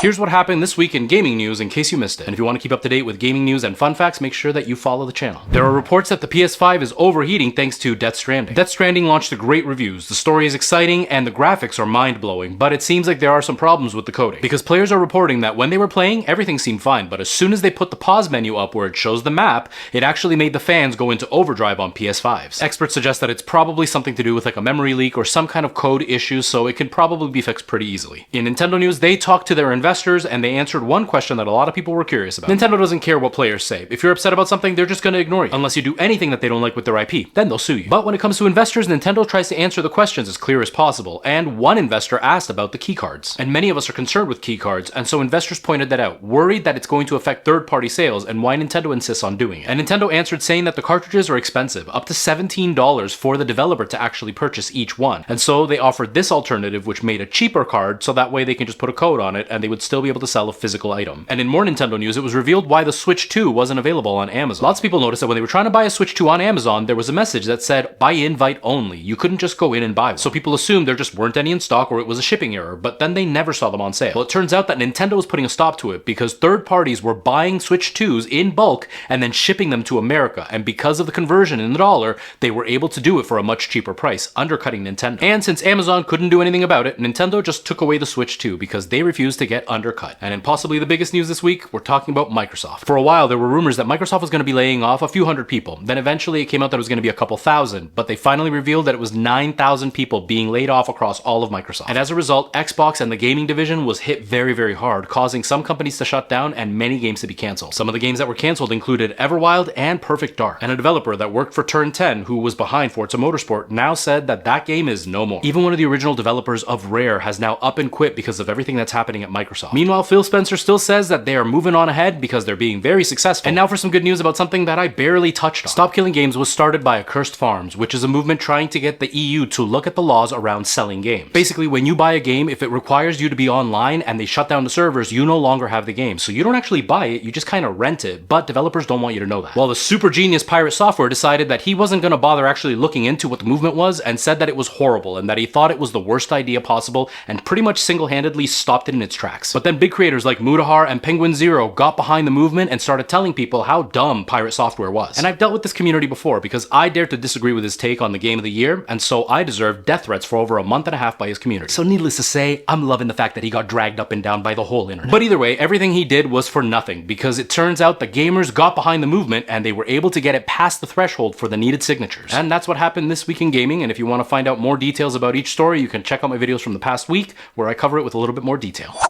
Here's what happened this week in gaming news in case you missed it. And if you want to keep up to date with gaming news and fun facts, make sure that you follow the channel. There are reports that the PS5 is overheating thanks to Death Stranding. Death Stranding launched to great reviews. The story is exciting and the graphics are mind-blowing, but it seems like there are some problems with the coding. Because players are reporting that when they were playing, everything seemed fine, but as soon as they put the pause menu up where it shows the map, it actually made the fans go into overdrive on PS5s. Experts suggest that it's probably something to do with like a memory leak or some kind of code issue, so it can probably be fixed pretty easily. In Nintendo news, they talked to their investors and they answered one question that a lot of people were curious about. Nintendo doesn't care what players say. If you're upset about something, they're just gonna ignore you. Unless you do anything that they don't like with their IP, then they'll sue you. But when it comes to investors, Nintendo tries to answer the questions as clear as possible, and one investor asked about the keycards. And many of us are concerned with keycards, and so investors pointed that out, worried that it's going to affect third-party sales and why Nintendo insists on doing it. And Nintendo answered saying that the cartridges are expensive, up to $17 for the developer to actually purchase each one. And so they offered this alternative which made a cheaper card so that way they can just put a code on it and they would still be able to sell a physical item. And in more Nintendo news, it was revealed why the Switch 2 wasn't available on Amazon. Lots of people noticed that when they were trying to buy a Switch 2 on Amazon, there was a message that said, by invite only. You couldn't just go in and buy one. So people assumed there just weren't any in stock or it was a shipping error, but then they never saw them on sale. Well, it turns out that Nintendo was putting a stop to it because third parties were buying Switch 2s in bulk and then shipping them to America. And because of the conversion in the dollar, they were able to do it for a much cheaper price, undercutting Nintendo. And since Amazon couldn't do anything about it, Nintendo just took away the Switch 2 because they refused to get undercut. And in possibly the biggest news this week, we're talking about Microsoft. For a while, there were rumors that Microsoft was going to be laying off a few hundred people. Then eventually it came out that it was going to be a couple thousand, but they finally revealed that it was 9,000 people being laid off across all of Microsoft. And as a result, Xbox and the gaming division was hit very, very hard, causing some companies to shut down and many games to be canceled. Some of the games that were canceled included Everwild and Perfect Dark. And a developer that worked for Turn 10, who was behind Forza Motorsport, now said that that game is no more. Even one of the original developers of Rare has now up and quit because of everything that's happening at Microsoft. Meanwhile, Phil Spencer still says that they are moving on ahead because they're being very successful. And now for some good news about something that I barely touched on. Stop Killing Games was started by Accursed Farms, which is a movement trying to get the EU to look at the laws around selling games. Basically, when you buy a game, if it requires you to be online and they shut down the servers, you no longer have the game. So you don't actually buy it, you just kind of rent it, but developers don't want you to know that. Well, the super genius Pirate Software decided that he wasn't going to bother actually looking into what the movement was and said that it was horrible and that he thought it was the worst idea possible and pretty much single-handedly stopped it in its tracks. But then big creators like Mudahar and Penguin Zero got behind the movement and started telling people how dumb Pirate Software was. And I've dealt with this community before because I dared to disagree with his take on the game of the year, and so I deserved death threats for over a month and a half by his community. So needless to say, I'm loving the fact that he got dragged up and down by the whole internet. But either way, everything he did was for nothing because it turns out the gamers got behind the movement and they were able to get it past the threshold for the needed signatures. And that's what happened this week in gaming, and if you want to find out more details about each story, you can check out my videos from the past week where I cover it with a little bit more detail.